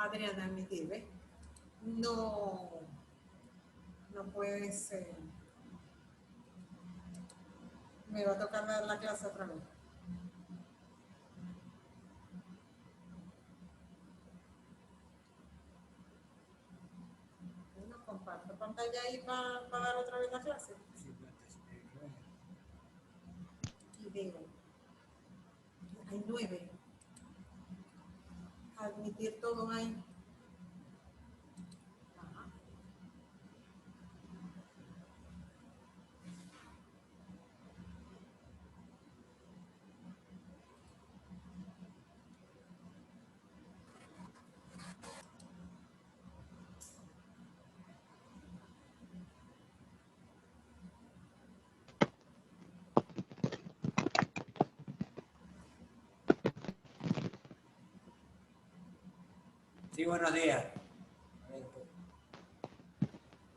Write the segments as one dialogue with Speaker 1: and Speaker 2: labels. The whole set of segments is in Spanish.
Speaker 1: Adriana admitir, ¿ves? No puedes, me va a tocar dar la clase otra vez. Bueno, comparto pantalla ahí para dar otra vez la clase. Video. Hay 9. Admitir todo ahí. Ajá.
Speaker 2: Sí, buenos días.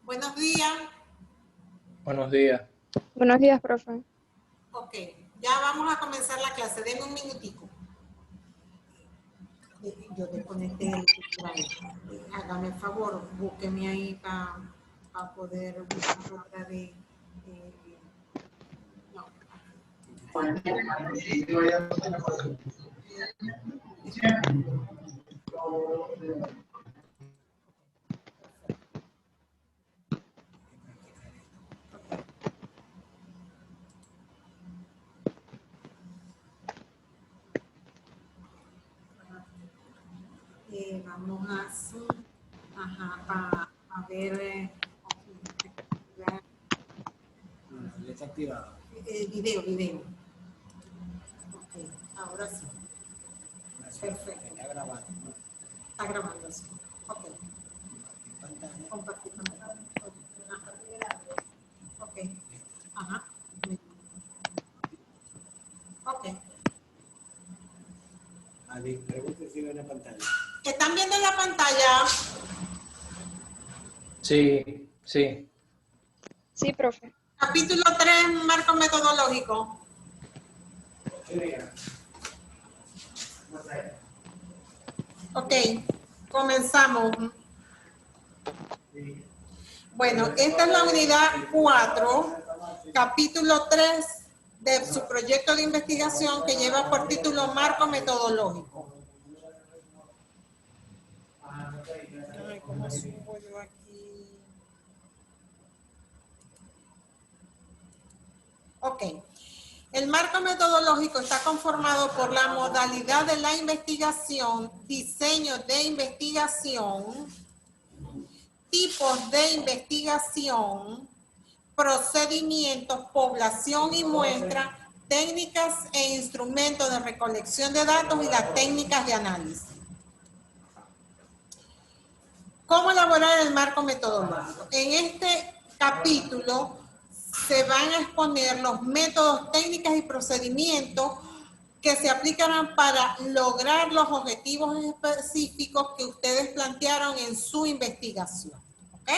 Speaker 1: Buenos días.
Speaker 3: Buenos días.
Speaker 4: Buenos días, profe.
Speaker 1: Ok, ya vamos a comenzar la clase. Denme un minutico. Yo desconecté el drive. Hágame el favor, búsqueme ahí para poder buscar otra de... no. Vamos a Zoom, para ver
Speaker 2: Ya está activado.
Speaker 1: video. Ok, ahora sí. Perfecto.
Speaker 2: Está grabando.
Speaker 1: Está grabando, sí. Ok. Compartir pantalla. Ok. Ajá. Ok.
Speaker 2: Adi, pregunte si ve la pantalla.
Speaker 1: ¿Están viendo la pantalla?
Speaker 3: Sí, sí.
Speaker 4: Sí, profe.
Speaker 1: Capítulo 3, marco metodológico. Ok, comenzamos. Bueno, esta es la unidad 4, capítulo 3 de su proyecto de investigación que lleva por título Marco Metodológico. Ay, ¿cómo subo yo aquí? Ok. El marco metodológico está conformado por la modalidad de la investigación, diseño de investigación, tipos de investigación, procedimientos, población y muestra, técnicas e instrumentos de recolección de datos y las técnicas de análisis. ¿Cómo elaborar el marco metodológico? En este capítulo se van a exponer los métodos, técnicas y procedimientos que se aplicarán para lograr los objetivos específicos que ustedes plantearon en su investigación. ¿Ok?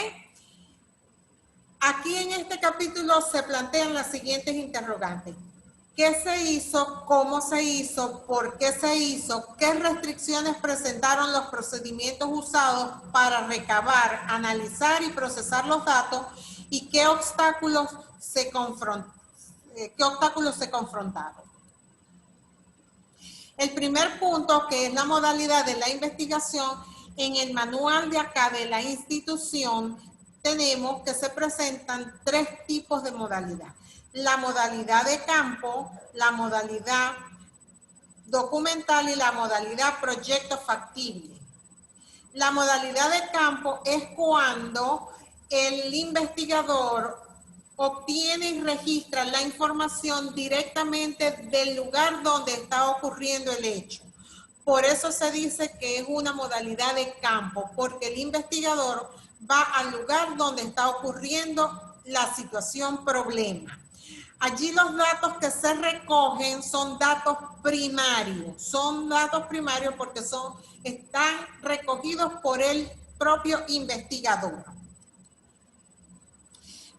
Speaker 1: Aquí en este capítulo se plantean las siguientes interrogantes. ¿Qué se hizo? ¿Cómo se hizo? ¿Por qué se hizo? ¿Qué restricciones presentaron los procedimientos usados para recabar, analizar y procesar los datos? ¿Y qué obstáculos se confrontaron? El primer punto, que es la modalidad de la investigación, en el manual de acá de la institución, tenemos que se presentan 3 tipos de modalidad. La modalidad de campo, la modalidad documental y la modalidad proyecto factible. La modalidad de campo es cuando el investigador obtiene y registra la información directamente del lugar donde está ocurriendo el hecho. Por eso se dice que es una modalidad de campo, porque el investigador va al lugar donde está ocurriendo la situación problema. Allí los datos que se recogen son datos primarios. Son datos primarios porque están recogidos por el propio investigador.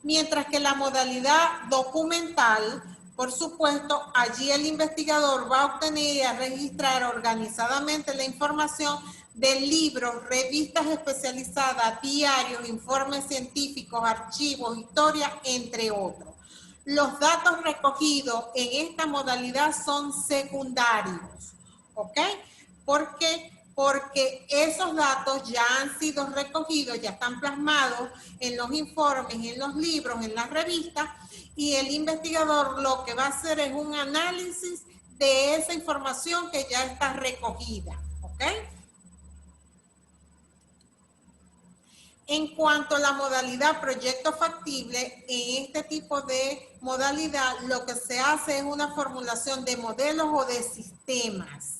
Speaker 1: Mientras que la modalidad documental, por supuesto, allí el investigador va a obtener y a registrar organizadamente la información de libros, revistas especializadas, diarios, informes científicos, archivos, historias, entre otros. Los datos recogidos en esta modalidad son secundarios, ¿ok? ¿Por qué? Porque esos datos ya han sido recogidos, ya están plasmados en los informes, en los libros, en las revistas, y el investigador lo que va a hacer es un análisis de esa información que ya está recogida, ¿ok? En cuanto a la modalidad proyecto factible, en este tipo de modalidad lo que se hace es una formulación de modelos o de sistemas.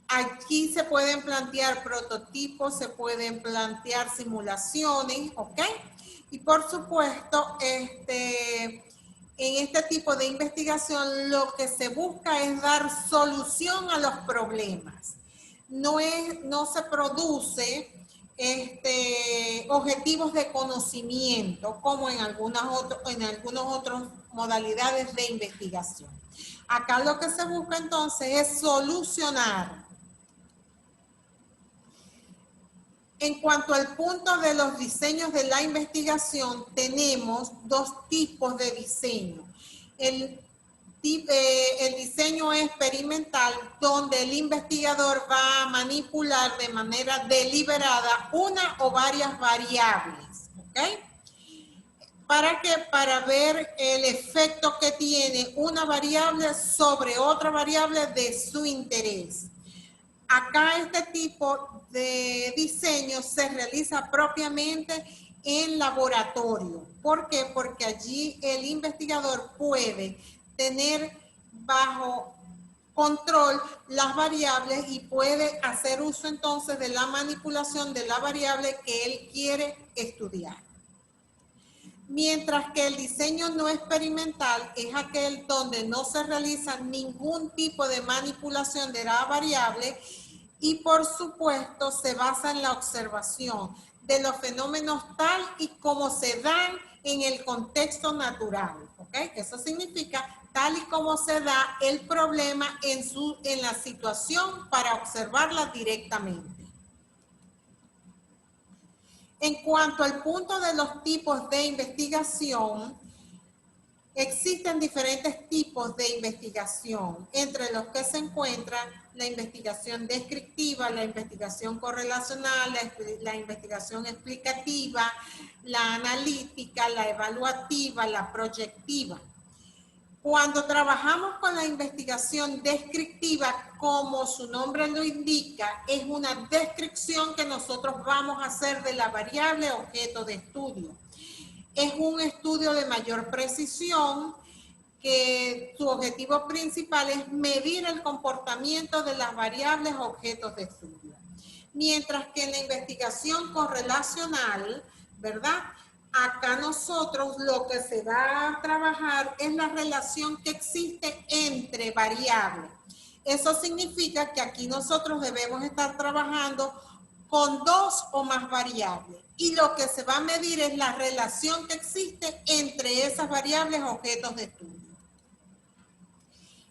Speaker 1: Aquí se pueden plantear prototipos, se pueden plantear simulaciones, ¿ok? Y por supuesto, en este tipo de investigación lo que se busca es dar solución a los problemas. No se produce objetivos de conocimiento como en algunos otros modalidades de investigación. Acá lo que se busca entonces es solucionar. En cuanto al punto de los diseños de la investigación, tenemos dos tipos de diseño. El diseño experimental, donde el investigador va a manipular de manera deliberada una o varias variables, ¿ok? ¿Para qué? Para ver el efecto que tiene una variable sobre otra variable de su interés. Acá este tipo de diseño se realiza propiamente en laboratorio. ¿Por qué? Porque allí el investigador puede tener bajo control las variables y puede hacer uso entonces de la manipulación de la variable que él quiere estudiar. Mientras que el diseño no experimental es aquel donde no se realiza ningún tipo de manipulación de la variable y por supuesto se basa en la observación de los fenómenos tal y como se dan en el contexto natural, ¿ok? Eso significa tal y como se da el problema en la situación para observarla directamente. En cuanto al punto de los tipos de investigación, existen diferentes tipos de investigación, entre los que se encuentran la investigación descriptiva, la investigación correlacional, la investigación explicativa, la analítica, la evaluativa, la proyectiva. Cuando trabajamos con la investigación descriptiva, como su nombre lo indica, es una descripción que nosotros vamos a hacer de la variable objeto de estudio. Es un estudio de mayor precisión que su objetivo principal es medir el comportamiento de las variables objetos de estudio. Mientras que en la investigación correlacional, ¿verdad? Acá nosotros lo que se va a trabajar es la relación que existe entre variables. Eso significa que aquí nosotros debemos estar trabajando con dos o más variables. Y lo que se va a medir es la relación que existe entre esas variables objetos de estudio.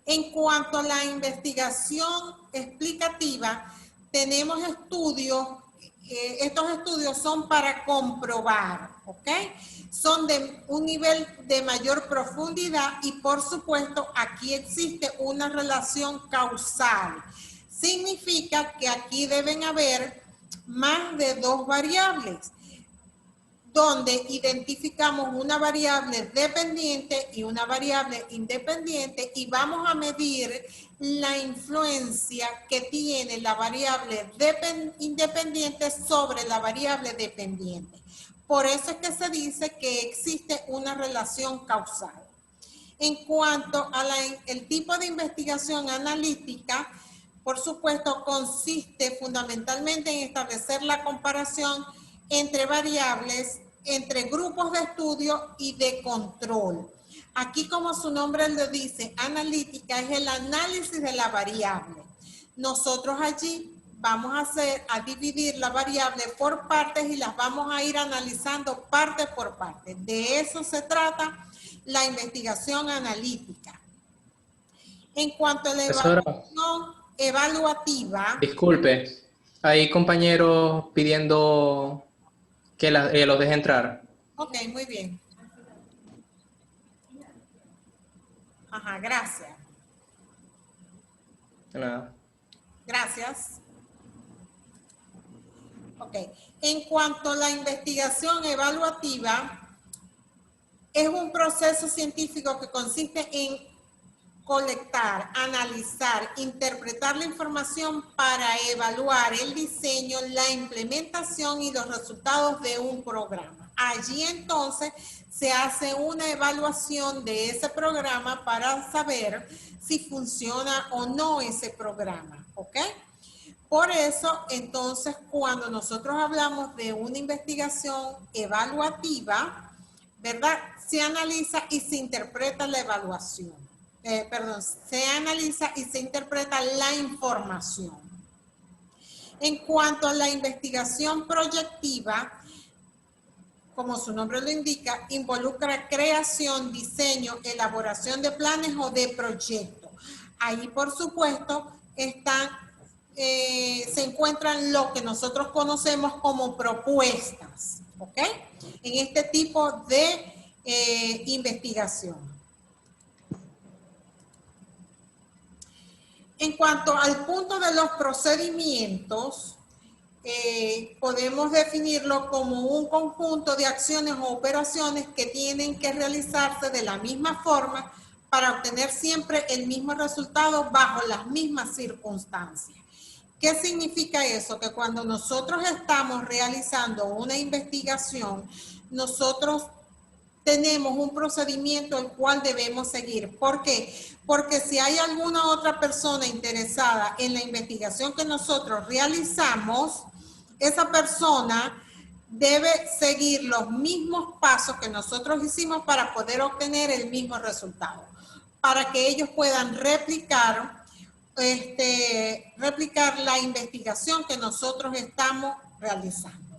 Speaker 1: En cuanto a la investigación explicativa, tenemos estudios, estos estudios son para comprobar, ¿ok? Son de un nivel de mayor profundidad y por supuesto aquí existe una relación causal. Significa que aquí deben haber más de dos variables, donde identificamos una variable dependiente y una variable independiente y vamos a medir la influencia que tiene la variable independiente sobre la variable dependiente. Por eso es que se dice que existe una relación causal. En cuanto al tipo de investigación analítica, por supuesto, consiste fundamentalmente en establecer la comparación entre variables, entre grupos de estudio y de control. Aquí, como su nombre lo dice, analítica es el análisis de la variable. Nosotros allí vamos a dividir la variable por partes y las vamos a ir analizando parte por parte. De eso se trata la investigación analítica. En cuanto a la evaluación, evaluativa.
Speaker 3: Disculpe, hay compañeros pidiendo que los deje entrar.
Speaker 1: Ok, muy bien. Ajá, gracias.
Speaker 3: De nada.
Speaker 1: Gracias. Ok. En cuanto a la investigación evaluativa, es un proceso científico que consiste en colectar, analizar, interpretar la información para evaluar el diseño, la implementación y los resultados de un programa. Allí entonces se hace una evaluación de ese programa para saber si funciona o no ese programa, ¿ok? Por eso, entonces, cuando nosotros hablamos de una investigación evaluativa, ¿verdad? Se analiza y se interpreta la evaluación. Se analiza y se interpreta la información. En cuanto a la investigación proyectiva, como su nombre lo indica, involucra creación, diseño, elaboración de planes o de proyectos. Ahí, por supuesto, se encuentran lo que nosotros conocemos como propuestas, ¿ok? En este tipo de investigación. En cuanto al punto de los procedimientos, podemos definirlo como un conjunto de acciones o operaciones que tienen que realizarse de la misma forma para obtener siempre el mismo resultado bajo las mismas circunstancias. ¿Qué significa eso? Que cuando nosotros estamos realizando una investigación, nosotros tenemos un procedimiento el cual debemos seguir. ¿Por qué? Porque si hay alguna otra persona interesada en la investigación que nosotros realizamos, esa persona debe seguir los mismos pasos que nosotros hicimos para poder obtener el mismo resultado, para que ellos puedan replicar la investigación que nosotros estamos realizando.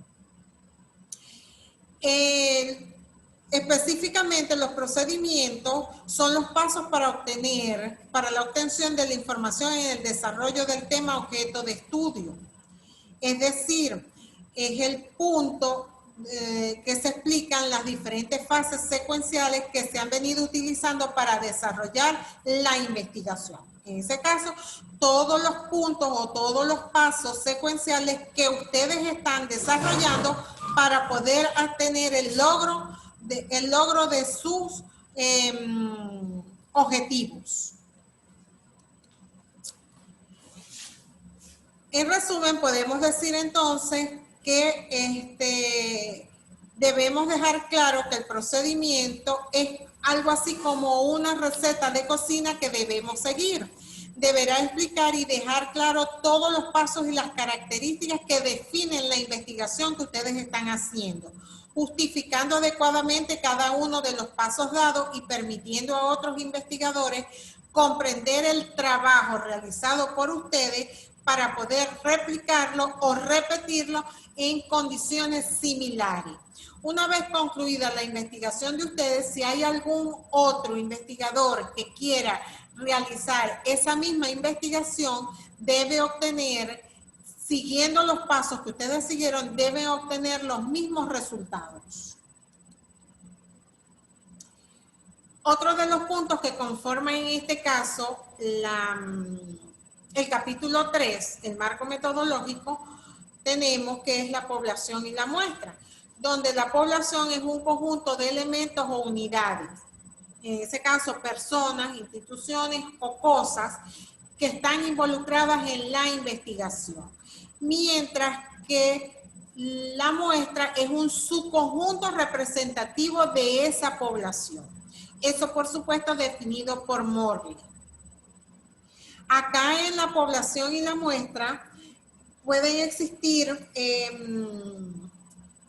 Speaker 1: Específicamente, los procedimientos son los pasos para la obtención de la información en el desarrollo del tema objeto de estudio. Es decir, es el punto que se explican las diferentes fases secuenciales que se han venido utilizando para desarrollar la investigación. En ese caso, todos los puntos o todos los pasos secuenciales que ustedes están desarrollando para poder obtener el logro de sus objetivos. En resumen, podemos decir entonces que debemos dejar claro que el procedimiento es algo así como una receta de cocina que debemos seguir. Deberá explicar y dejar claro todos los pasos y las características que definen la investigación que ustedes están haciendo, justificando adecuadamente cada uno de los pasos dados y permitiendo a otros investigadores comprender el trabajo realizado por ustedes para poder replicarlo o repetirlo en condiciones similares. Una vez concluida la investigación de ustedes, si hay algún otro investigador que quiera realizar esa misma investigación, debe obtener, siguiendo los pasos que ustedes siguieron, debe obtener los mismos resultados. Otro de los puntos que conforman en este caso el capítulo 3, el marco metodológico, tenemos que es la población y la muestra, donde la población es un conjunto de elementos o unidades. En ese caso, personas, instituciones o cosas que están involucradas en la investigación. Mientras que la muestra es un subconjunto representativo de esa población. Eso, por supuesto, definido por Morley. Acá en la población y la muestra pueden existir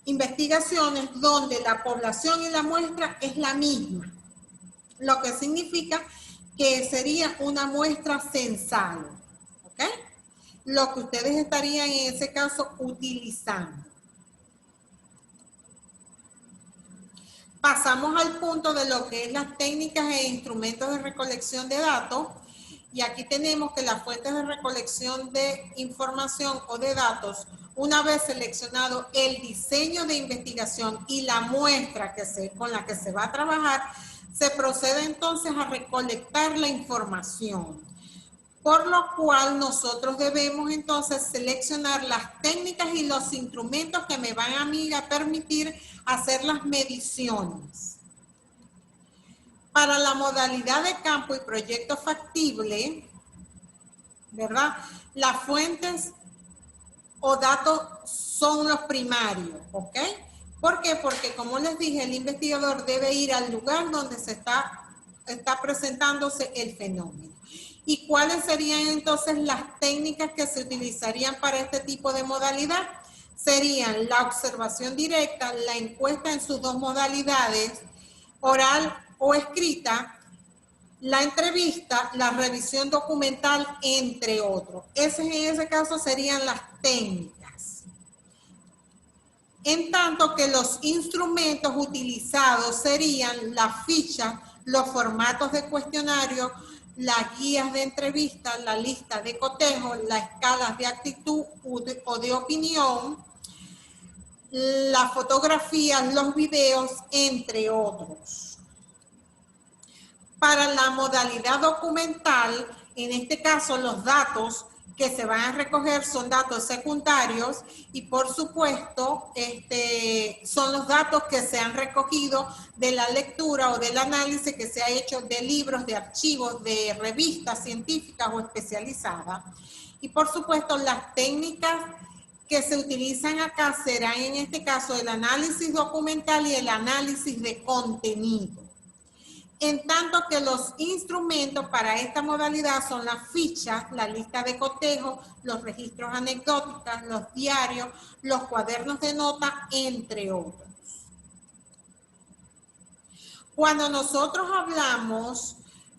Speaker 1: investigaciones donde la población y la muestra es la misma, lo que significa que sería una muestra censal, ¿ok? Lo que ustedes estarían en ese caso utilizando. Pasamos al punto de lo que es las técnicas e instrumentos de recolección de datos. Y aquí tenemos que las fuentes de recolección de información o de datos, una vez seleccionado el diseño de investigación y la muestra con la que se va a trabajar, se procede entonces a recolectar la información. Por lo cual nosotros debemos entonces seleccionar las técnicas y los instrumentos que me van a mí a permitir hacer las mediciones. Para la modalidad de campo y proyecto factible, ¿verdad? Las fuentes o datos son los primarios, ¿ok? ¿Por qué? Porque como les dije, el investigador debe ir al lugar donde se está presentándose el fenómeno. ¿Y cuáles serían entonces las técnicas que se utilizarían para este tipo de modalidad? Serían la observación directa, la encuesta en sus dos modalidades, oral o escrita, la entrevista, la revisión documental, entre otros. En ese caso serían las técnicas. En tanto que los instrumentos utilizados serían las fichas, los formatos de cuestionario, las guías de entrevista, la lista de cotejo, las escalas de actitud o de opinión, las fotografías, los videos, entre otros. Para la modalidad documental, en este caso los datos que se van a recoger son datos secundarios y por supuesto son los datos que se han recogido de la lectura o del análisis que se ha hecho de libros, de archivos, de revistas científicas o especializadas. Y por supuesto las técnicas que se utilizan acá serán en este caso el análisis documental y el análisis de contenido. En tanto que los instrumentos para esta modalidad son las fichas, la lista de cotejo, los registros anecdóticos, los diarios, los cuadernos de nota, entre otros. Cuando nosotros hablamos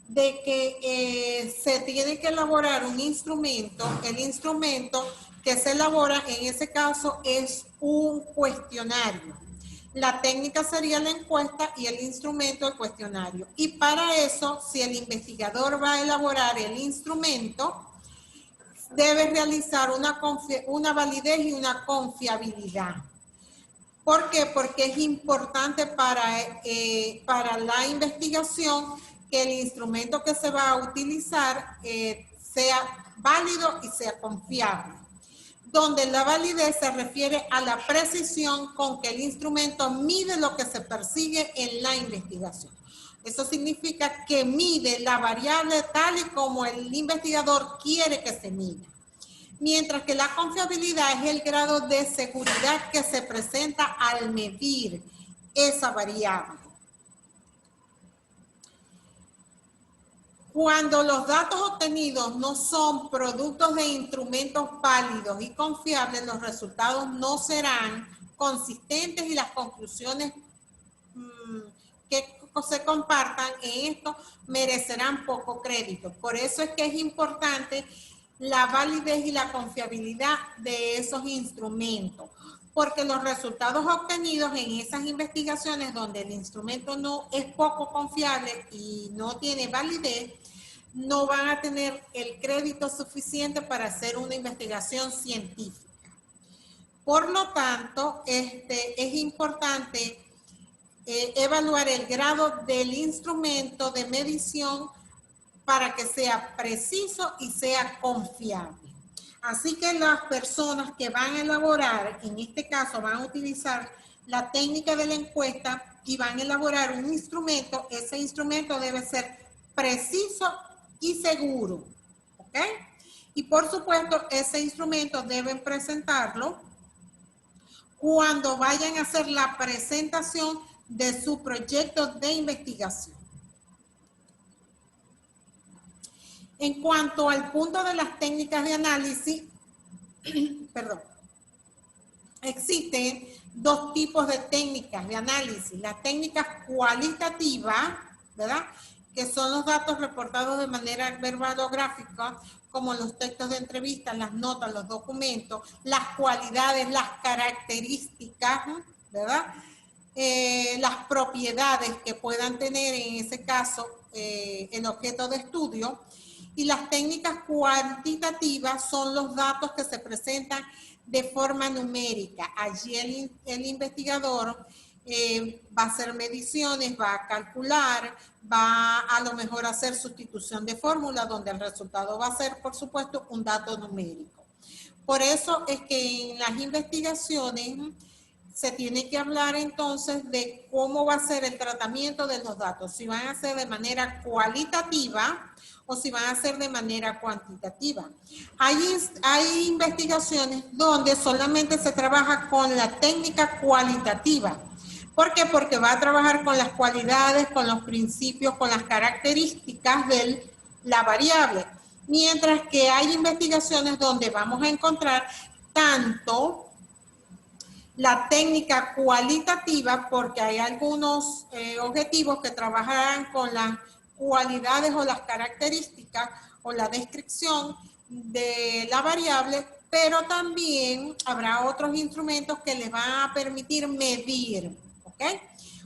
Speaker 1: de que se tiene que elaborar un instrumento, el instrumento que se elabora en ese caso es un cuestionario. La técnica sería la encuesta y el instrumento el cuestionario. Y para eso, si el investigador va a elaborar el instrumento, debe realizar una validez y una confiabilidad. ¿Por qué? Porque es importante para la investigación que el instrumento que se va a utilizar sea válido y sea confiable. Donde la validez se refiere a la precisión con que el instrumento mide lo que se persigue en la investigación. Eso significa que mide la variable tal y como el investigador quiere que se mida. Mientras que la confiabilidad es el grado de seguridad que se presenta al medir esa variable. Cuando los datos obtenidos no son productos de instrumentos válidos y confiables, los resultados no serán consistentes y las conclusiones que se compartan en esto merecerán poco crédito. Por eso es que es importante la validez y la confiabilidad de esos instrumentos, porque los resultados obtenidos en esas investigaciones donde el instrumento no es poco confiable y no tiene validez, no van a tener el crédito suficiente para hacer una investigación científica. Por lo tanto, es importante evaluar el grado del instrumento de medición para que sea preciso y sea confiable. Así que las personas que van a elaborar, en este caso van a utilizar la técnica de la encuesta y van a elaborar un instrumento, ese instrumento debe ser preciso y seguro, ¿ok? Y por supuesto, ese instrumento deben presentarlo cuando vayan a hacer la presentación de su proyecto de investigación. En cuanto al punto de las técnicas de análisis, existen dos tipos de técnicas de análisis. Las técnicas cualitativas, ¿verdad?, que son los datos reportados de manera verbal o gráfica, como los textos de entrevista, las notas, los documentos, las cualidades, las características, ¿verdad?, las propiedades que puedan tener en ese caso el objeto de estudio. Y las técnicas cuantitativas son los datos que se presentan de forma numérica. Allí el investigador va a hacer mediciones, va a calcular, va a lo mejor a hacer sustitución de fórmula, donde el resultado va a ser, por supuesto, un dato numérico. Por eso es que en las investigaciones se tiene que hablar entonces de cómo va a ser el tratamiento de los datos, si van a ser de manera cualitativa o si van a ser de manera cuantitativa. Hay investigaciones donde solamente se trabaja con la técnica cualitativa. ¿Por qué? Porque va a trabajar con las cualidades, con los principios, con las características de la variable. Mientras que hay investigaciones donde vamos a encontrar tanto la técnica cualitativa, porque hay algunos objetivos que trabajarán con las cualidades o las características o la descripción de la variable, pero también habrá otros instrumentos que les van a permitir medir, ¿ok?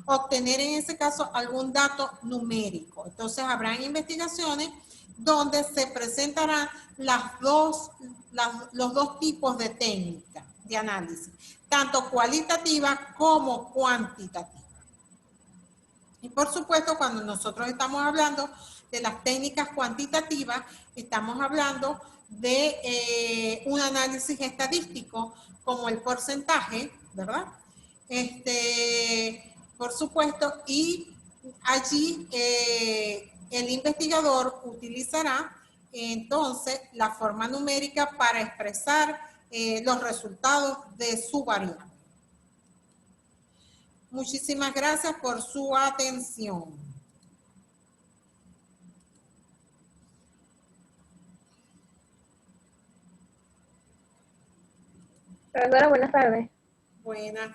Speaker 1: Obtener en ese caso algún dato numérico. Entonces habrán investigaciones donde se presentarán los dos tipos de técnicas de análisis, tanto cualitativa como cuantitativa. Y por supuesto, cuando nosotros estamos hablando de las técnicas cuantitativas, estamos hablando de un análisis estadístico como el porcentaje, ¿verdad? Por supuesto, y allí el investigador utilizará entonces la forma numérica para expresar los resultados de su variable. Muchísimas gracias por su atención.
Speaker 5: Profesora, buenas tardes.
Speaker 1: Buenas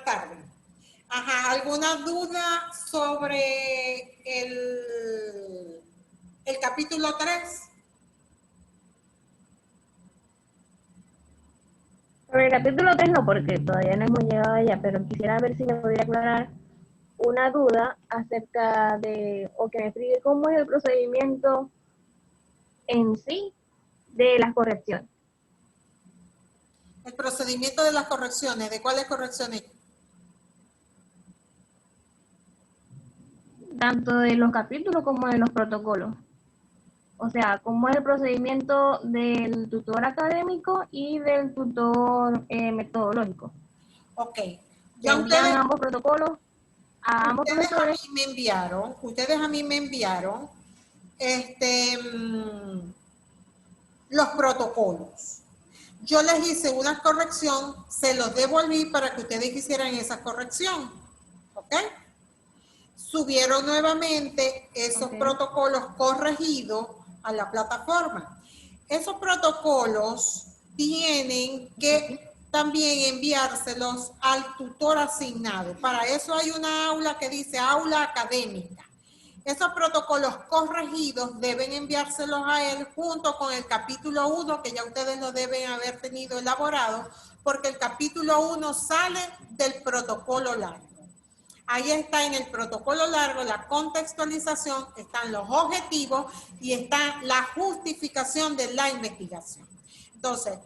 Speaker 1: tardes. Ajá, ¿alguna duda sobre el capítulo 3?
Speaker 5: Sobre el capítulo 3 no, porque todavía no hemos llegado allá, pero quisiera ver si me podría aclarar una duda acerca de, o que me explique cómo es el procedimiento en sí de las correcciones.
Speaker 1: El procedimiento de las correcciones, ¿de cuáles correcciones?
Speaker 5: Tanto de los capítulos como de los protocolos. O sea, cómo es el procedimiento del tutor académico y del tutor metodológico.
Speaker 1: Ok.
Speaker 5: Ya ustedes ambos protocolos a ambos profesores.
Speaker 1: Ustedes a mí me enviaron los protocolos. Yo les hice una corrección, se los devolví para que ustedes hicieran esa corrección. ¿Ok? Subieron nuevamente esos protocolos corregidos a la plataforma. Esos protocolos tienen que también enviárselos al tutor asignado. Para eso hay una aula que dice aula académica. Esos protocolos corregidos deben enviárselos a él junto con el capítulo 1, que ya ustedes lo deben haber tenido elaborado, porque el capítulo 1 sale del protocolo largo. Ahí está en el protocolo largo la contextualización, están los objetivos y está la justificación de la investigación. Entonces,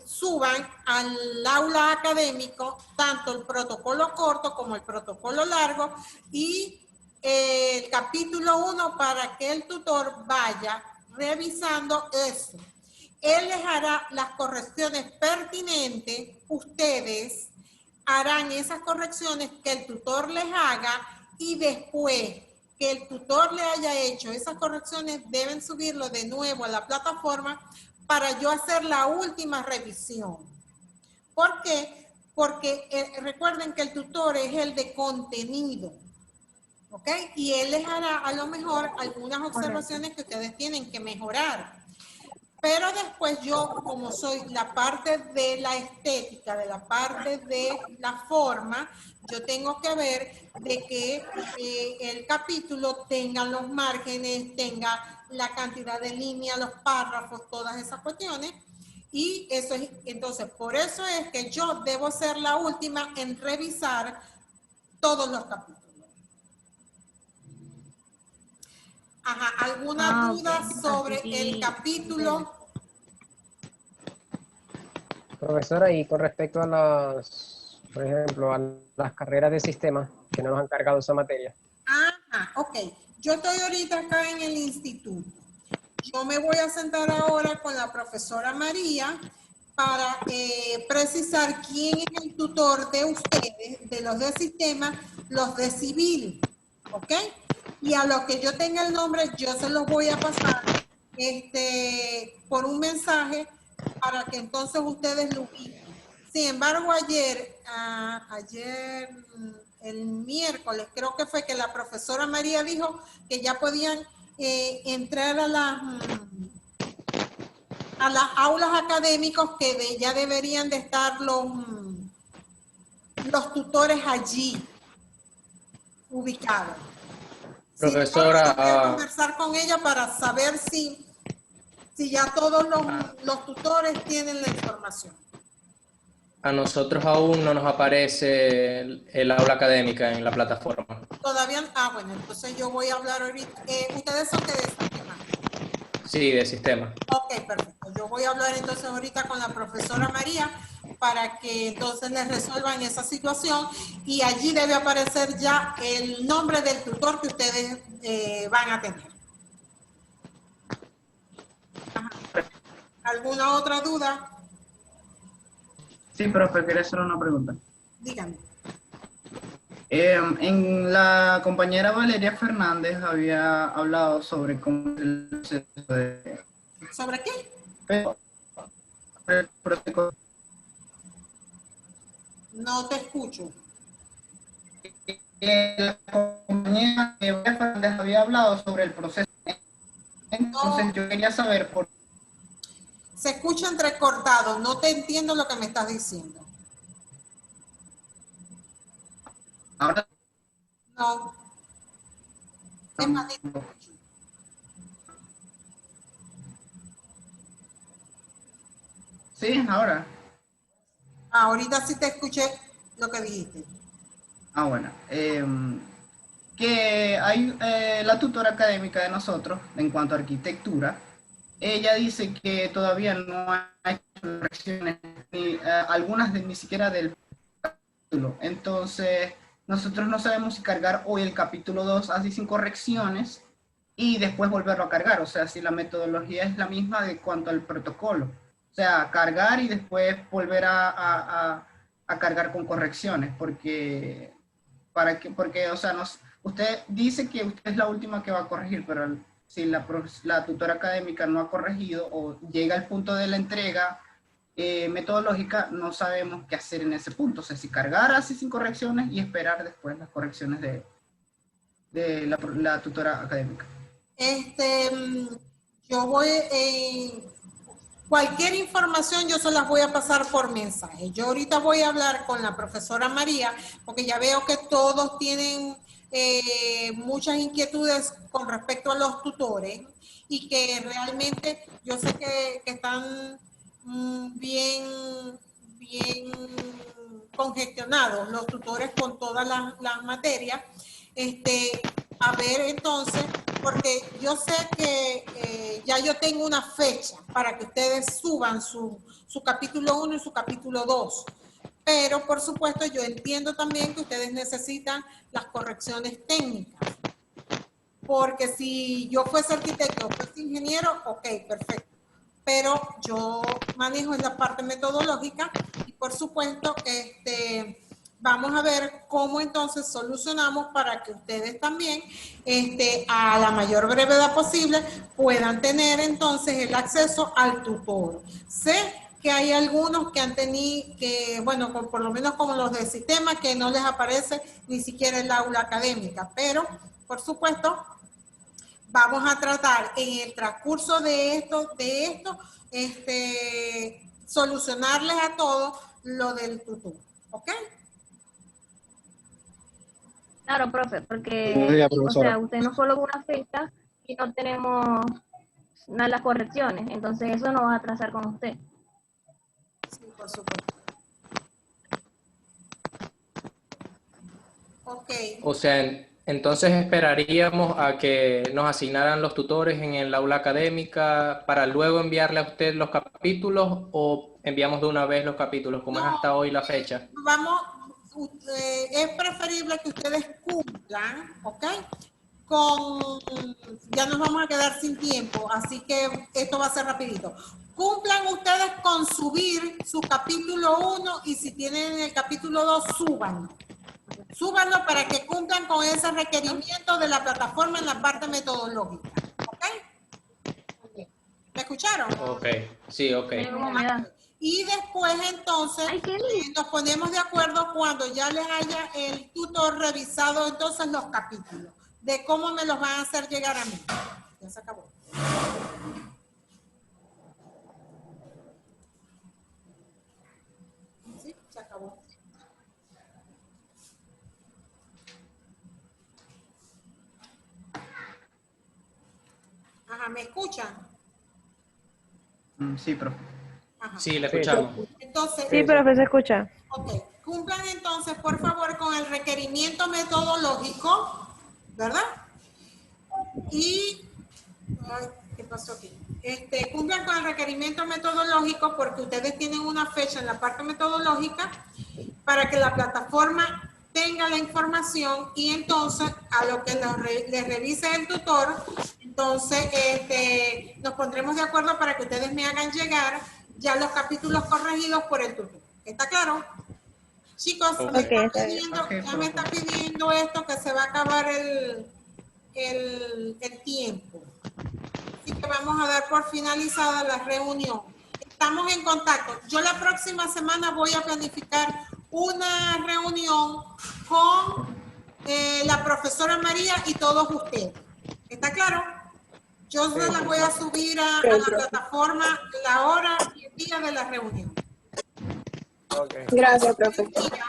Speaker 1: suban al aula académico tanto el protocolo corto como el protocolo largo y el capítulo 1 para que el tutor vaya revisando eso. Él les hará las correcciones pertinentes, ustedes harán esas correcciones que el tutor les haga y después que el tutor le haya hecho esas correcciones deben subirlo de nuevo a la plataforma para yo hacer la última revisión. ¿Por qué? Porque recuerden que el tutor es el de contenido, ¿ok? Y él les hará a lo mejor algunas observaciones que ustedes tienen que mejorar. Pero después yo, como soy la parte de la estética, de la parte de la forma, yo tengo que ver de que el capítulo tenga los márgenes, tenga la cantidad de líneas, los párrafos, todas esas cuestiones. Y eso es, entonces, por eso es que yo debo ser la última en revisar todos los capítulos. Ajá, ¿alguna duda
Speaker 5: ok.
Speaker 1: sobre
Speaker 5: Así
Speaker 1: el
Speaker 5: sí,
Speaker 1: capítulo?
Speaker 6: Profesora, y con respecto a las, por ejemplo, a las carreras de sistema, que no nos han cargado esa materia.
Speaker 1: Ajá, ok. Yo estoy ahorita acá en el instituto. Yo me voy a sentar ahora con la profesora María para precisar quién es el tutor de ustedes, de los de sistema, los de civil, ¿ok? Y a los que yo tenga el nombre, yo se los voy a pasar por un mensaje para que entonces ustedes lo ubiquen. Sin embargo, el miércoles, creo que fue que la profesora María dijo que ya podían entrar a las aulas académicos, que ya deberían de estar los tutores allí ubicados. Sin embargo,
Speaker 3: Profesora,
Speaker 1: yo voy a conversar con ella para saber si ya todos los tutores tienen la información.
Speaker 3: a nosotros aún no nos aparece el aula académica en la plataforma.
Speaker 1: Todavía, bueno, entonces yo voy a hablar ahorita. ¿Ustedes son de sistema?
Speaker 3: Sí, de sistema.
Speaker 1: Ok, perfecto. Yo voy a hablar entonces ahorita con la profesora María para que entonces les resuelvan esa situación y allí debe aparecer ya el nombre del tutor que ustedes van a tener. Ajá. ¿Alguna otra duda?
Speaker 7: Sí, profe, quería hacer una pregunta.
Speaker 1: Díganme.
Speaker 7: En la compañera Valeria Fernández había hablado sobre cómo es el proceso de...
Speaker 1: ¿Sobre qué?
Speaker 7: el proceso-
Speaker 1: No te escucho.
Speaker 7: La compañera Valeria Fernández había hablado sobre el proceso. Entonces yo quería saber por
Speaker 1: Se escucha entrecortado. No te entiendo lo que me estás diciendo.
Speaker 7: ahora.
Speaker 1: No. Es más, ni te escucho.
Speaker 7: Sí, ahora.
Speaker 1: Ahorita sí te escuché lo que dijiste.
Speaker 7: Bueno. Que hay la tutora académica de nosotros en cuanto a arquitectura. Ella dice que todavía no ha hecho correcciones, algunas ni siquiera del capítulo. Entonces, nosotros no sabemos si cargar hoy el capítulo 2 así sin correcciones y después volverlo a cargar. O sea, si la metodología es la misma de cuanto al protocolo. O sea, cargar y después volver a cargar con correcciones. Porque, o sea, usted dice que usted es la última que va a corregir, pero si la tutora académica no ha corregido o llega al punto de la entrega metodológica, no sabemos qué hacer en ese punto. O sea, si cargar así sin correcciones y esperar después las correcciones de la tutora académica.
Speaker 1: Yo voy, cualquier información yo se las voy a pasar por mensaje. Yo ahorita voy a hablar con la profesora María, porque ya veo que todos tienen muchas inquietudes con respecto a los tutores y que realmente yo sé que están bien congestionados los tutores con todas las materias. A ver entonces, porque yo sé que ya yo tengo una fecha para que ustedes suban su capítulo 1 y su capítulo 2. Pero, por supuesto, yo entiendo también que ustedes necesitan las correcciones técnicas. Porque si yo fuese arquitecto o fuese ingeniero, ok, perfecto. Pero yo manejo la parte metodológica y, por supuesto, vamos a ver cómo entonces solucionamos para que ustedes también, a la mayor brevedad posible, puedan tener entonces el acceso al tutor. Sé que hay algunos que han tenido, bueno, por lo menos como los del sistema, que no les aparece ni siquiera el aula académica, pero, por supuesto, vamos a tratar en el transcurso de esto, solucionarles a todos lo del tutor, ¿ok?
Speaker 5: Claro, profe, porque,
Speaker 6: Buenos días,
Speaker 5: o
Speaker 6: profesora.
Speaker 5: sea, usted nos coloca una fecha y no tenemos las correcciones, entonces eso nos va a atrasar con usted.
Speaker 1: Sí, por supuesto. Ok.
Speaker 3: O sea, Entonces esperaríamos a que nos asignaran los tutores en el aula académica para luego enviarle a usted los capítulos, o enviamos de una vez los capítulos, como es hasta hoy la fecha.
Speaker 1: Vamos, es preferible que ustedes cumplan, ¿ok? Ya nos vamos a quedar sin tiempo, así que esto va a ser rapidito. Cumplan ustedes con subir su capítulo 1 y si tienen el capítulo 2, súbanlo. Súbanlo para que cumplan con ese requerimiento de la plataforma en la parte metodológica. ¿Ok? ¿Me escucharon?
Speaker 3: Ok, sí, ok.
Speaker 1: Y después entonces nos ponemos de acuerdo cuando ya les haya el tutor revisado entonces los capítulos de cómo me los van a hacer llegar a mí. Ya se acabó. Sí, se acabó. Ajá, ¿me escuchan?
Speaker 7: Sí, profe.
Speaker 1: Ajá.
Speaker 3: Sí, le escuchamos.
Speaker 1: Entonces,
Speaker 5: Sí, profe, se escucha.
Speaker 1: ok, cumplan entonces, por favor, con el requerimiento metodológico, ¿verdad? Y, ay, ¿qué pasó aquí? Cumplan con el requerimiento metodológico porque ustedes tienen una fecha en la parte metodológica para que la plataforma tenga la información y entonces a lo que les revise el tutor, entonces nos pondremos de acuerdo para que ustedes me hagan llegar ya los capítulos corregidos por el tutor. ¿Está claro? Chicos, me está pidiendo esto que se va a acabar el tiempo. Así que vamos a dar por finalizada la reunión. Estamos en contacto. Yo la próxima semana voy a planificar una reunión con la profesora María y todos ustedes. ¿Está claro? Yo se las voy a subir a la plataforma la hora y el día de la reunión.
Speaker 4: Gracias, profe.
Speaker 1: Mira,